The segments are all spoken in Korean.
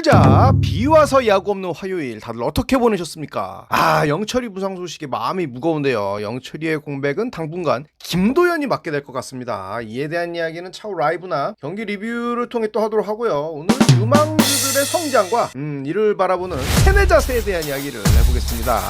자, 비 와서 야구 없는 화요일 다들 어떻게 보내셨습니까? 영철이 부상 소식에 마음이 무거운데요. 영철이의 공백은 당분간 김도현이 맡게 될 것 같습니다. 이에 대한 이야기는 차후 라이브나 경기 리뷰를 통해 또 하도록 하고요. 오늘 유망주들의 성장과 이를 바라보는 세네 자세에 대한 이야기를 해보겠습니다.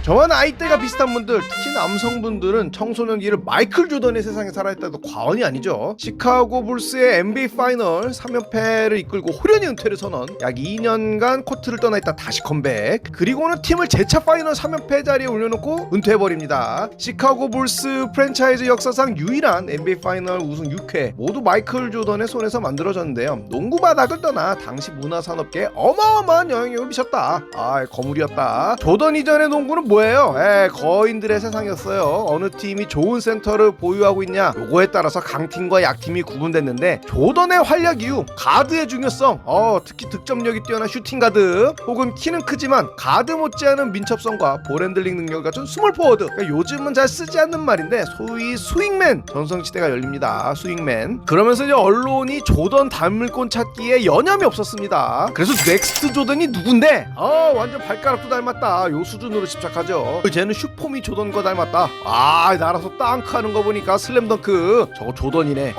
저와 나이대가 비슷한 분들, 특히 남성분들은 청소년기를 마이클 조던의 세상에 살아있다도 과언이 아니죠. 시카고 불스의 NBA 파이널 3연패를 이끌고 호련히 은퇴를 선언, 약 2년간 코트를 떠나 있다 다시 컴백, 그리고는 팀을 재차 파이널 3연패 자리에 올려놓고 은퇴해버립니다. 시카고 불스 프랜차이즈 역사상 유일한 NBA 파이널 우승 6회 모두 마이클 조던의 손에서 만들어졌는데요. 농구 바닥을 떠나 당시 문화산업계에 어마어마한 영향력을 미쳤다. 거물이었다. 조던 이전의 농구는 뭐예요? 거인들의 세상이었어요. 어느 팀이 좋은 센터를 보유하고 있냐, 요거에 따라서 강팀과 약팀이 구분됐는데, 조던의 활약 이후 가드의 중요성, 특히 득점력이 뛰어난 슈팅 가드, 혹은 키는 크지만 가드 못지않은 민첩성과 볼핸들링 능력을 갖춘 스몰 포워드, 그러니까 요즘은 잘 쓰지 않는 말인데 소위 스윙맨 전성시대가 열립니다. 스윙맨. 그러면서 이제 언론이 조던 닮을꼰 찾기에 여념이 없었습니다. 그래서 넥스트 조던이 누군데? 완전 발가락도 닮았다, 요 수준으로 집착하죠. 쟤는 슈퍼미 조던과 닮았다. 날아서 땅크하는 거 보니까 슬램덩크 저거 조던이네.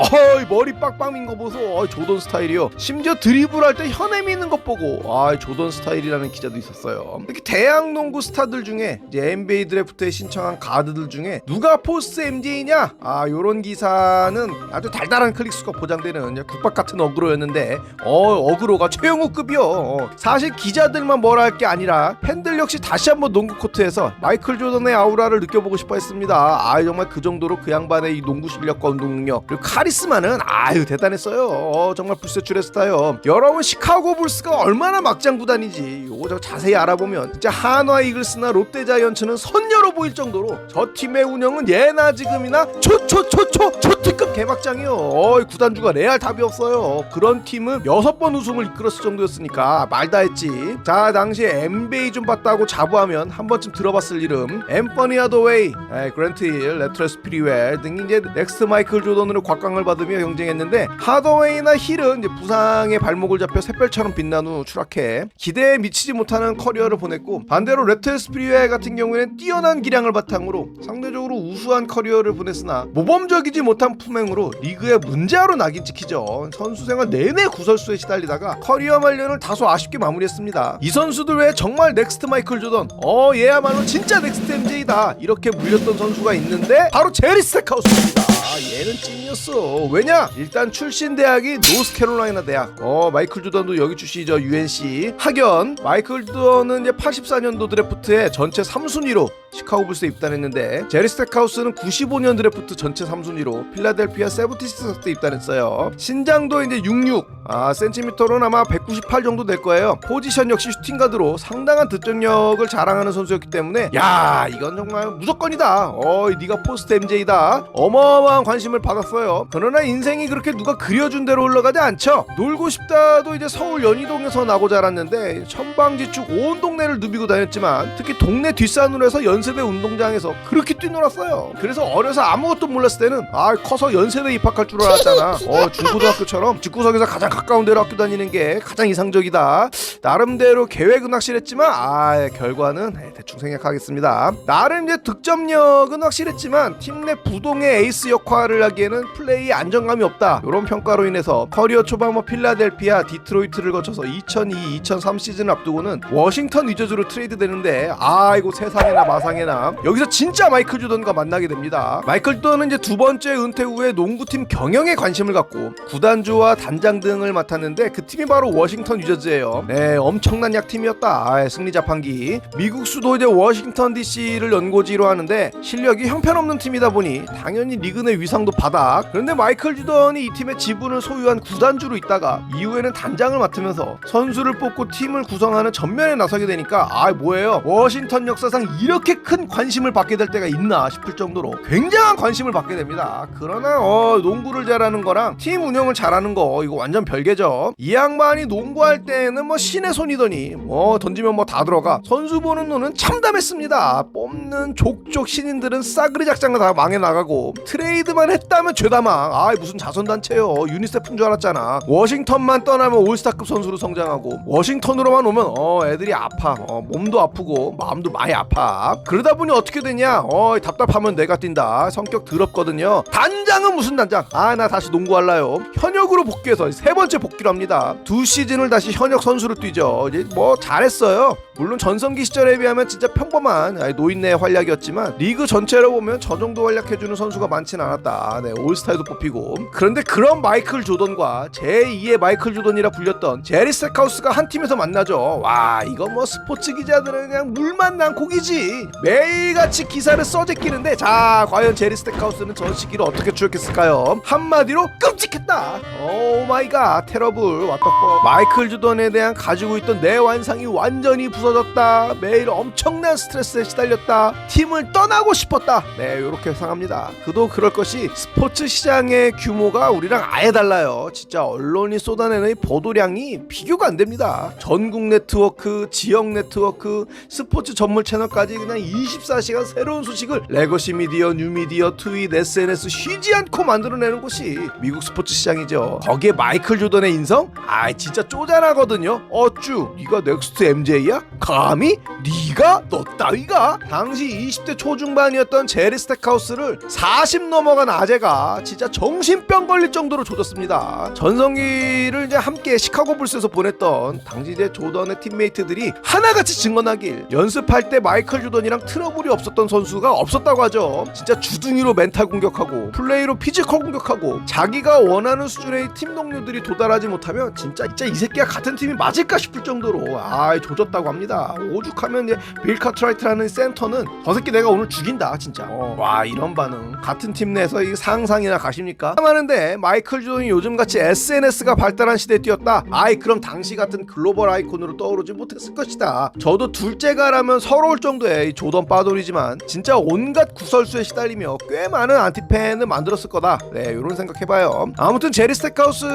머리 빡빡 민 거 보소. 조던 스타일이요. 심지어 드리블할 때 현엠이 있는 것 보고 조던 스타일이라는 기자도 있었어요. 이렇게 대학 농구 스타들 중에 이제 NBA 드래프트에 신청한 가드들 중에 누가 포스트 MJ냐, 요런 기사는 아주 달달한 클릭수가 보장되는 국밥 같은 어그로였는데, 어그로가 최영우급이요. 사실 기자들만 뭐라 할 게 아니라 팬들 역시 다시 한번 농구 코트에서 마이클 조던의 아우라를 느껴보고 싶어 했습니다. 정말 그 정도로 그 양반의 이 농구 실력과 운동 능력, 그리고 카리스마는 대단했어요. 정말 불세출했어요. 여러분, 시카고 불스가 얼마나 막장 구단인지 요거 자세히 알아보면 진짜 한화 이글스나 롯데 자이언츠는 선녀로 보일 정도로 저 팀의 운영은 예나 지금이나 초특급 개막장이요. 구단주가 레알 답이 없어요. 그런 팀은 6번 우승을 이끌었을 정도였으니까 말 다 했지. 자, 당시에 NBA 좀 봤다고 자부하면 한 번쯤 들어봤을 이름, 앰퍼니 하더웨이, 그랜트 힐, 레트레스 프리웰 등이 이제 넥스트 마이클 조던으로 곽강을 받으며 경쟁했는데, 하더웨이나 힐은 이제 부상의 발목을 잡혀 샛별처럼 빛난 후 추락해 기대에 미치지 못하는 커리어를 보냈고, 반대로 레트레스 프리웰 같은 경우에는 뛰어난 기량을 바탕으로 상대적으로 우수한 커리어를 보냈으나 모범적이지 못한 품행으로 리그의 문제아로 낙인 찍히죠. 선수 생활 내내 구설수에 시달리다가 커리어 말년을 다소 아쉽게 마무리했습니다. 이 선수들 외에 정말 넥스트 마이클 조던, 얘야말로 진짜 넥스트 MJ다 이렇게 물렸던 선수가 있는데, 바로 제리 스택하우스입니다. 얘는 찐이었어. 왜냐? 일단 출신 대학이 노스캐롤라이나 대학. 마이클 조던도 여기 출신이죠. UNC. 학연 마이클 조던은 이제 84년도 드래프트에 전체 3순위로 시카고 불스에 입단했는데, 제리 스택하우스는 95년 드래프트 전체 3순위로 필라델피아 세븐티식스 때 입단했어요. 신장도 이제 66, 센티미터로는 아마 198 정도 될 거예요. 포지션 역시 슈팅가드로 상당한 득점력을 자랑하는 선수였기 때문에, 이건 정말 무조건이다. 네가 포스트 MJ다. 어마어마한 관심을 받았어요. 그러나 인생이 그렇게 누가 그려준 대로 흘러가지 않죠. 놀고 싶다도 이제 서울 연희동에서 나고 자랐는데, 천방지축 온 동네를 누비고 다녔지만, 특히 동네 뒷산으로 해서 연세대 운동장에서 그렇게 뛰놀았어요. 그래서 어려서 아무것도 몰랐을 때는 커서 연세대 입학할 줄 알았잖아. 중고등학교처럼 집구석에서 가장 가까운 데로 학교 다니는 게 가장 이상적이다. 나름대로 계획은 확실했지만 결과는 대충 생각하겠습니다. 나름 이제 득점력은 확실했지만 팀 내 부동의 에이스 역할을 하기에는 플레이 안정감이 없다, 이런 평가로 인해서 커리어 초반 필라델피아, 디트로이트를 거쳐서 2002-2003 시즌을 앞두고는 워싱턴 위저즈로 트레이드 되는데, 이거 세상에나 마상에나 여기서 진짜 마이클 조던과 만나게 됩니다. 마이클 조던은 이제 두 번째 은퇴 후에 농구팀 경영에 관심을 갖고 구단주와 단장 등을 맡았는데, 그 팀이 바로 워싱턴 위저즈예요. 엄청난 약팀이었다. 승리 자판기. 미국 수도 이제 워싱턴 DC를 연고지로 하는데, 실력이 형편없는 팀이다 보니 당연히 리그 내 위상도 바닥. 그런데 마이클 조던이 이 팀의 지분을 소유한 구단주로 있다가 이후에는 단장을 맡으면서 선수를 뽑고 팀을 구성하는 전면에 나서게 되니까, 뭐예요, 워싱턴 역사상 이렇게 큰 관심을 받게 될 때가 있나 싶을 정도로 굉장한 관심을 받게 됩니다. 그러나 농구를 잘하는 거랑 팀 운영을 잘하는 거, 이거 완전 별개죠. 이 양반이 농구할 때는 신의 손이더니 던지면 다 들어가. 선수 보는 눈은 참담했습니다. 뽑는 족족 신인들은 싸그리 작장을 다 망해 나가고, 트레이드 트레이드만 했다면 죄다망. 아 무슨 자선단체요. 유니세프인 줄 알았잖아. 워싱턴만 떠나면 올스타급 선수로 성장하고 워싱턴으로만 오면 애들이 아파. 몸도 아프고 마음도 많이 아파. 그러다 보니 어떻게 되냐, 답답하면 내가 뛴다. 성격 더럽거든요. 단장은 무슨 단장. 나 다시 농구할라요. 현역으로 복귀해서 3번째 복귀를 합니다. 2시즌을 다시 현역 선수로 뛰죠. 이제 뭐 잘했어요. 물론 전성기 시절에 비하면 진짜 평범한 노인네의 활약이었지만 리그 전체로 보면 저 정도 활약해주는 선수가 많진 않았다. 올스타에도 뽑히고. 그런데 그런 마이클 조던과 제2의 마이클 조던이라 불렸던 제리 스택하우스가 한 팀에서 만나죠. 와, 이거 뭐 스포츠 기자들은 그냥 물만 난 고기지. 매일같이 기사를 써제끼는데, 자 과연 제리 스택하우스는 저 시기를 어떻게 추억했을까요? 한마디로 끔찍했다. 오 마이 갓, 테러블, 왓더퍼. 마이클 조던에 대한 가지고 있던 내 완상이 완전히 부서졌다. 매일 엄청난 스트레스에 시달렸다. 팀을 떠나고 싶었다. 요렇게 상합니다. 그도 그럴 것이 스포츠 시장의 규모가 우리랑 아예 달라요. 진짜 언론이 쏟아내는 보도량이 비교가 안 됩니다. 전국 네트워크, 지역 네트워크, 스포츠 전문 채널까지 그냥 24시간 새로운 소식을 레거시 미디어, 뉴미디어, 트윗, SNS 쉬지 않고 만들어내는 곳이 미국 스포츠 시장이죠. 거기에 마이클 조던의 인성? 진짜 쪼잔하거든요. 어쭈, 네가 넥스트 MJ야? 감히? 네가? 너 따위가? 당시 20대 초중반이었던 제리 스택하우스를 40 넘어간 아재가 진짜 정신병 걸릴 정도로 조졌습니다. 전성기를 이제 함께 시카고 불스에서 보냈던 당시 이제 조던의 팀메이트들이 하나같이 증언하길, 연습할 때 마이클 조던이랑 트러블이 없었던 선수가 없었다고 하죠. 진짜 주둥이로 멘탈 공격하고 플레이로 피지컬 공격하고, 자기가 원하는 수준의 팀 동료들이 도달하지 못하면 진짜 이 새끼가 같은 팀이 맞을까 싶을 정도로 조졌다고 합니다. 오죽하면 이제 빌 카트라이트라는 센터는 저 새끼 내가 오늘 죽인다 진짜. 와, 이런 반응 같은 팀 내에서 이 상상이나 가십니까? 하는데 마이클 조던이 요즘같이 SNS가 발달한 시대에 뛰었다. 그럼 당시 같은 글로벌 아이콘으로 떠오르지 못했을 것이다. 저도 둘째가라면 서러울 정도의 이 조던 빠돌이지만 진짜 온갖 구설수에 시달리며 꽤 많은 안티팬을 만들었을 거다. 이런 생각 해봐요. 아무튼 제리 스택하우스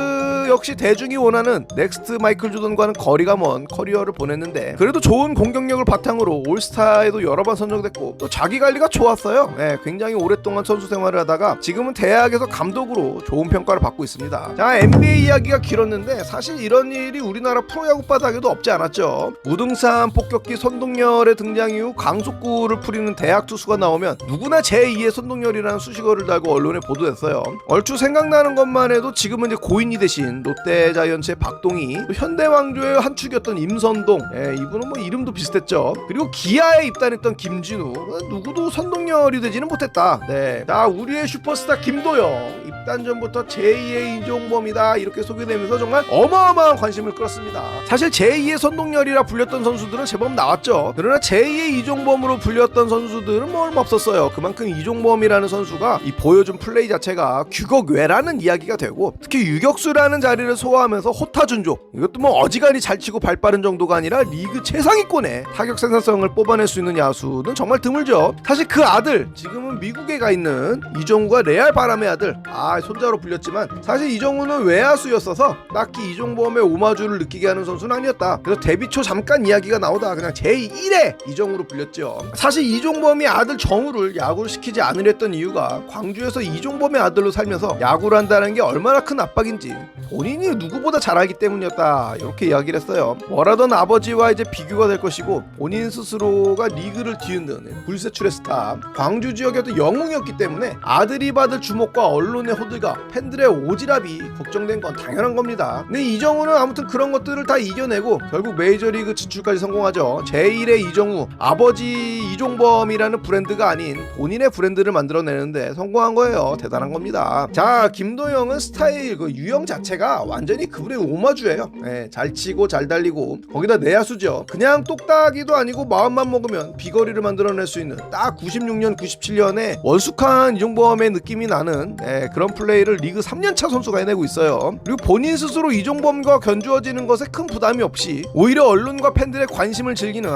역시 대중이 원하는 넥스트 마이클 조던과는 거리가 먼 커리어를 보냈는데, 그래도 좋은 공격력을 바탕으로 올스타에도 여러 번 선정됐고 또 자기 관리가 좋았어요. 굉장히 오랫동안 선수 생활을 하다가 지금은 대학에서 감독으로 좋은 평가를 받고 있습니다. 자, NBA 이야기가 길었는데 사실 이런 일이 우리나라 프로야구 바닥에도 없지 않았죠. 무등산 폭격기 손동열의 등장 이후 강속구를 부리는 대학 투수가 나오면 누구나 제2의 손동열이라는 수식어를 달고 언론에 보도됐어요. 얼추 생각나는 것만 해도 지금은 이제 고인이 되신 롯데자이언츠의 박동희, 또 현대왕조의 한 축이었던 임선동, 이분은 뭐 이름도 비슷했죠. 그리고 기아에 입단했던 김진우, 누구도 손동열이 되지는 못했다. 자, 우리의 슈퍼스타 김도영, 입단 전부터 제2의 이종범이다 이렇게 소개되면서 정말 어마어마한 관심을 끌었습니다. 사실 제2의 손동열이라 불렸던 선수들은 제법 나왔죠. 그러나 제2의 이종범으로 불렸던 선수들은 뭐 얼마 없었어요. 그만큼 이종범이라는 선수가 이 보여준 플레이 자체가 규격외라는 이야기가 되고, 특히 유격수라는 자리를 소화하면서 호타준조, 이것도 뭐 어지간히 잘 치고 발 빠른 정도가 아니라 리그 최상위권의 타격 생산성을 뽑아낼 수 있는 야수는 정말 드물죠. 사실 그 아들, 지금은 미국에 가 있는 이정우가 레알 바람의 아들, 손자로 불렸지만 사실 이정우는 외야수였어서 딱히 이종범의 오마주를 느끼게 하는 선수는 아니었다. 그래서 데뷔 초 잠깐 이야기가 나오다 그냥 제1의 이정우로 불렸죠. 사실 이종범이 아들 정우를 야구를 시키지 않으려 했던 이유가 광주에서 이종범의 아들로 살면서 야구를 한다는 게 얼마나 큰 압박인지 본인이 누구보다 잘 알기 때문이었다, 이렇게 이야기를 했어요. 뭐라던 아버지와 이제 비교가 될 것이고 본인 스스로가 리그를 뒤흔드는 불세출의 스타, 광주 지역에도 영웅이었기 때문에 아들이 받을 주목과 언론의 호들갑, 팬들의 오지랖이 걱정된 건 당연한 겁니다. 근데 이정우는 아무튼 그런 것들을 다 이겨내고 결국 메이저리그 진출까지 성공하죠. 제1의 이정우, 아버지 이종범이라는 브랜드가 아닌 본인의 브랜드를 만들어내는데 성공한 거예요. 대단한 겁니다. 자, 김도영은 스타일, 그 유형 자체가 완전히 그분의 오마주예요. 잘 치고 잘 달리고 거기다 내야수죠. 그냥 똑딱이도 아니고 마음만 먹으면 비거리를 만들어낼 수 있는 딱 96년 97년에 원숙한 이종범의 느낌이 나는 그런 플레이를 리그 3년차 선수가 해내고 있어요. 그리고 본인 스스로 이종범과 견주어지는 것에 큰 부담이 없이 오히려 언론과 팬들의 관심을 즐기는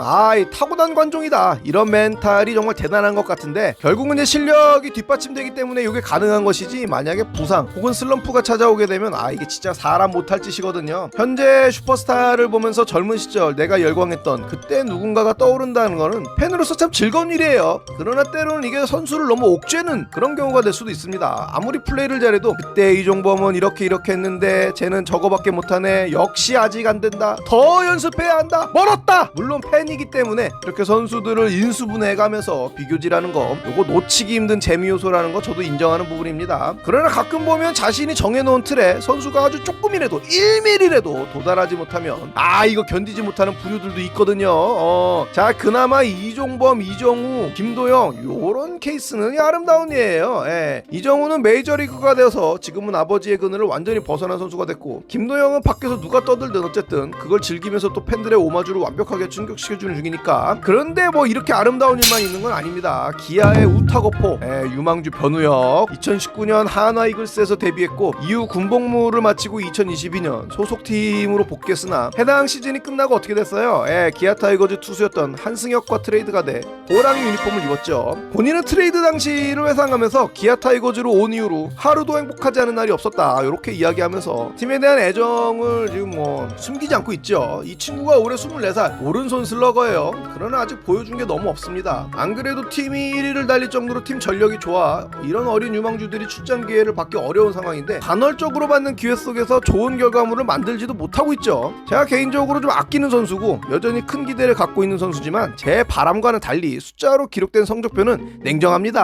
타고난 관종이다, 이런 멘탈이 정말 대단한 것 같은데, 결국은 이제 실력이 뒷받침되기 때문에 이게 가능한 것이지, 만약에 부상 혹은 슬럼프가 찾아오게 되면 이게 진짜 사람 못할 짓이거든요. 현재 슈퍼스타를 보면서 젊은 시절 내가 열광했던 그때 누군가가 떠오른다는 거는 팬으로서 참 즐거운 일이에요. 그러나 때로는 이게 선수를 너무 옥죄는 그런 경우가 될 수도 있습니다. 아무리 플레이를 잘해도 그때 이종범은 이렇게 했는데 쟤는 저거밖에 못하네, 역시 아직 안 된다, 더 연습해야 한다, 멀었다. 물론 팬이기 때문에 이렇게 선수들을 인수분해가면서 비교질하는 거, 요거 놓치기 힘든 재미 요소라는 거 저도 인정하는 부분입니다. 그러나 가끔 보면 자신이 정해놓은 틀에 선수가 아주 조금이라도 1mm라도 도달하지 못하면 이거 견디지 못하는 부류들도 있거든요. 자, 그나마 이종범, 이정우, 김도영 요런 케이스는 아름다운 예예요. 이정우는 메이저리그가 되어서 지금은 아버지의 그늘을 완전히 벗어난 선수가 됐고, 김도영은 밖에서 누가 떠들든 어쨌든 그걸 즐기면서 또 팬들의 오마주를 완벽하게 충족시켜주는 중이니까. 그런데 뭐 이렇게 아름다운 일만 있는 건 아닙니다. 기아의 우타거포, 유망주 변우혁 2019년 한화 이글스에서 데뷔했고 이후 군복무를 마치고 2022년 소속팀으로 복귀했으나 해당 시즌이 끝나고 어떻게 됐어요? 기아 타이거즈 투수였던 한승혁과 트레이드가 돼 호랑이 유니폼을 입었죠. 본인은 트레이드 당시를 회상하면서 기아 타이거즈로 온 이후로 하루도 행복하지 않은 날이 없었다, 이렇게 이야기하면서 팀에 대한 애정을 지금 뭐 숨기지 않고 있죠. 이 친구가 올해 24살, 오른손 슬러거예요. 그러나 아직 보여준 게 너무 없습니다. 안 그래도 팀이 1위를 달릴 정도로 팀 전력이 좋아 이런 어린 유망주들이 출전 기회를 받기 어려운 상황인데 간헐적으로 받는 기회 속에서 좋은 결과물을 만들지도 못하고 있죠. 제가 개인적으로 좀 아끼는 선수고 여전히 큰 기대를 갖고 있는 선수지만 제 바람과는 달리 숫자로 기록된 성적표는 냉정합니다.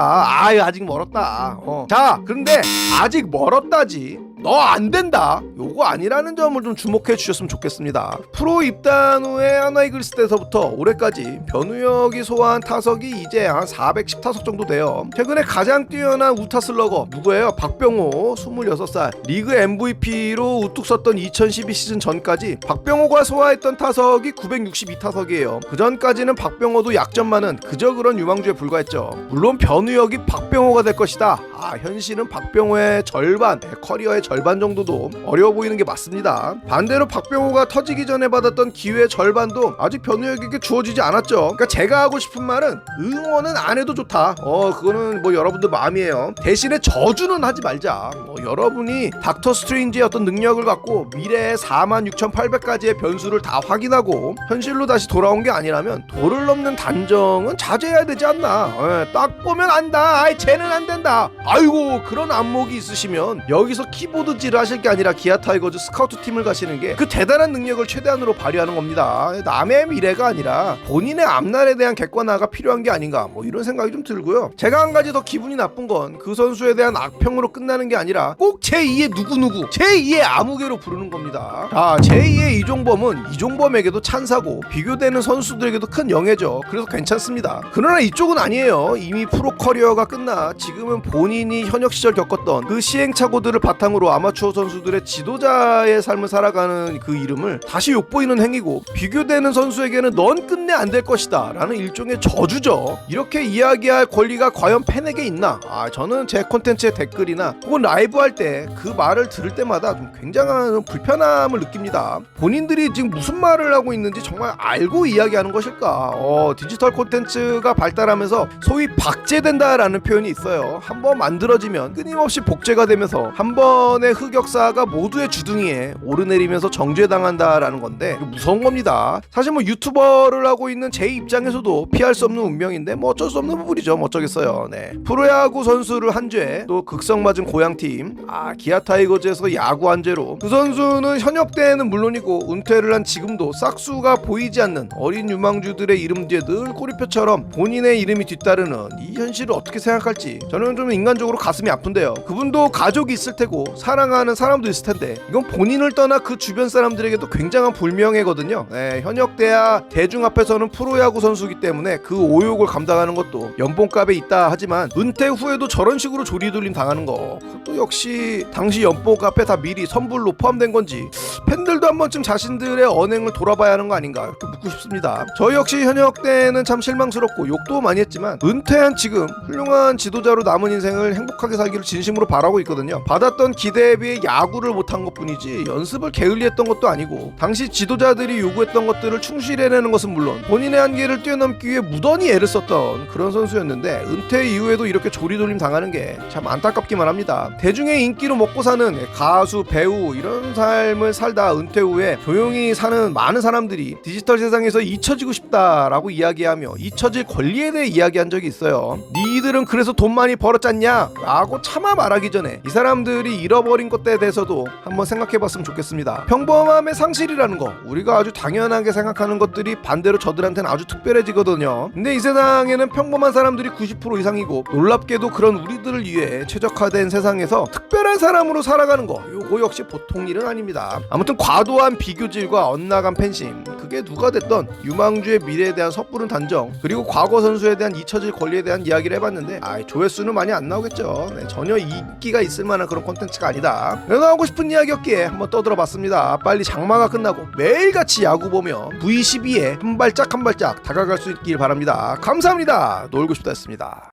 아직 멀었다. 자, 그런데 아직 멀었다지 너 안 된다, 요거 아니라는 점을 좀 주목해 주셨으면 좋겠습니다. 프로 입단 후에 한화 이글스 때서부터 올해까지 변우혁이 소화한 타석이 이제 한 410타석 정도 돼요. 최근에 가장 뛰어난 우타 슬러거 누구예요? 박병호, 26살. 리그 MVP로 우뚝 섰던 2012 시즌 전까지 박병호가 소화했던 타석이 962타석이에요. 그 전까지는 박병호도 약점 많은 그저 그런 유망주에 불과했죠. 물론 변우혁이 박병호가 될 것이다, 현실은 박병호의 절반, 커리어의 절반 정도도 어려워 보이는 게 맞습니다. 반대로 박병호가 터지기 전에 받았던 기회의 절반도 아직 변우혁에게 주어지지 않았죠. 그러니까 제가 하고 싶은 말은 응원은 안 해도 좋다. 그거는 뭐 여러분들 마음이에요. 대신에 저주는 하지 말자. 여러분이 닥터 스트레인지의 어떤 능력을 갖고 미래의 46,800가지의 변수를 다 확인하고 현실로 다시 돌아온 게 아니라면 도를 넘는 단정은 자제해야 되지 않나. 딱 보면 안다, 쟤는 안 된다, 아이고 그런 안목이 있으시면 여기서 키보드질을 하실 게 아니라 기아 타이거즈 스카우트 팀을 가시는 게 그 대단한 능력을 최대한으로 발휘하는 겁니다. 남의 미래가 아니라 본인의 앞날에 대한 객관화가 필요한 게 아닌가, 뭐 이런 생각이 좀 들고요. 제가 한 가지 더 기분이 나쁜 건 그 선수에 대한 악평으로 끝나는 게 아니라 꼭 제2의 누구누구, 제2의 아무개로 부르는 겁니다. 자, 제2의 이종범은 이종범에게도 찬사고 비교되는 선수들에게도 큰 영예죠. 그래서 괜찮습니다. 그러나 이쪽은 아니에요. 이미 프로 커리어가 끝나 지금은 본인이 현역 시절 겪었던 그 시행착오들을 바탕으로 아마추어 선수들의 지도자의 삶을 살아가는 그 이름을 다시 욕보이는 행위고, 비교되는 선수에게는 넌 끝내 안 될 것이다 라는 일종의 저주죠. 이렇게 이야기할 권리가 과연 팬에게 있나? 저는 제 콘텐츠의 댓글이나 혹은 라이브 할 때 그 말을 들을 때마다 좀 굉장한 불편함을 느낍니다. 본인들이 지금 무슨 말을 하고 있는지 정말 알고 이야기하는 것일까? 디지털 콘텐츠가 발달하면서 소위 박제된다라는 표현이 있어요. 한번 만들어지면 끊임없이 복제가 되면서 한 번의 흑역사가 모두의 주둥이에 오르내리면서 정죄당한다라는 건데 무서운 겁니다. 사실 뭐 유튜버를 하고 있는 제 입장에서도 피할 수 없는 운명인데 뭐 어쩔 수 없는 부분이죠. 뭐 어쩌겠어요. 프로야구 선수를 한 죄, 또 극성 맞은 고향팀 기아 타이거즈에서 야구 한 죄로 그 선수는 현역 때에는 물론이고 은퇴를 한 지금도 싹수가 보이지 않는 어린 유망주들의 이름 뒤에 늘 꼬리표처럼 본인의 이름이 뒤따르는 이 현실을 어떻게 생각할지 저는 좀 인간적으로 가슴이 아픈데요. 그분도 가족이 있을 테고 사랑하는 사람도 있을 텐데 이건 본인을 떠나 그 주변 사람들에게도 굉장한 불명예거든요. 현역 때야 대중 앞에서는 프로야구 선수이기 때문에 그 오욕을 감당하는 것도 연봉값에 있다 하지만 은퇴 후에도 저런 식으로 조리돌림 당하는 거, 그것도 역시 당시 연봉값에 다 미리 선불로 포함된 건지 팬들도 한 번쯤 자신들의 언행을 돌아봐야 하는 거 아닌가 이렇게 묻고 싶습니다. 저 역시 현역 때는 참 실망스럽고 욕도 많이 했지만 은퇴한 지금 훌륭한 지도자로 남은 인생을 행복하게 살기를 진심으로 바라고 있거든요. 받았던 기대 무대에 비해 야구를 못한 것뿐이지 연습을 게을리했던 것도 아니고 당시 지도자들이 요구했던 것들을 충실히 해내는 것은 물론 본인의 한계를 뛰어넘기 위해 무던히 애를 썼던 그런 선수였는데 은퇴 이후에도 이렇게 조리돌림 당하는 게 참 안타깝기만 합니다. 대중의 인기로 먹고 사는 가수, 배우 이런 삶을 살다 은퇴 후에 조용히 사는 많은 사람들이 디지털 세상에서 잊혀지고 싶다라고 이야기하며 잊혀질 권리에 대해 이야기한 적이 있어요. 니들은 그래서 돈 많이 벌었잖냐? 라고 차마 말하기 전에 이 사람들이 잃어버린 것에 대해서도 한번 생각해봤으면 좋겠습니다. 평범함의 상실이라는 거, 우리가 아주 당연하게 생각하는 것들이 반대로 저들한테는 아주 특별해지거든요. 근데 이 세상에는 평범한 사람들이 90% 이상이고 놀랍게도 그런 우리들을 위해 최적화된 세상에서 특별한 사람으로 살아가는 거, 요거 역시 보통 일은 아닙니다. 아무튼 과도한 비교질과 엇나간 팬심, 그게 누가 됐던 유망주의 미래에 대한 섣부른 단정, 그리고 과거 선수에 대한 잊혀질 권리에 대한 이야기를 해봤는데 조회수는 많이 안 나오겠죠. 네, 전혀 인기가 있을 만한 그런 콘텐츠가 아니다. 내가 하고 싶은 이야기였기에 한번 떠들어봤습니다. 빨리 장마가 끝나고 매일같이 야구 보며 V12에 한 발짝 한 발짝 다가갈 수 있길 바랍니다. 감사합니다. 놀고 싶다 했습니다.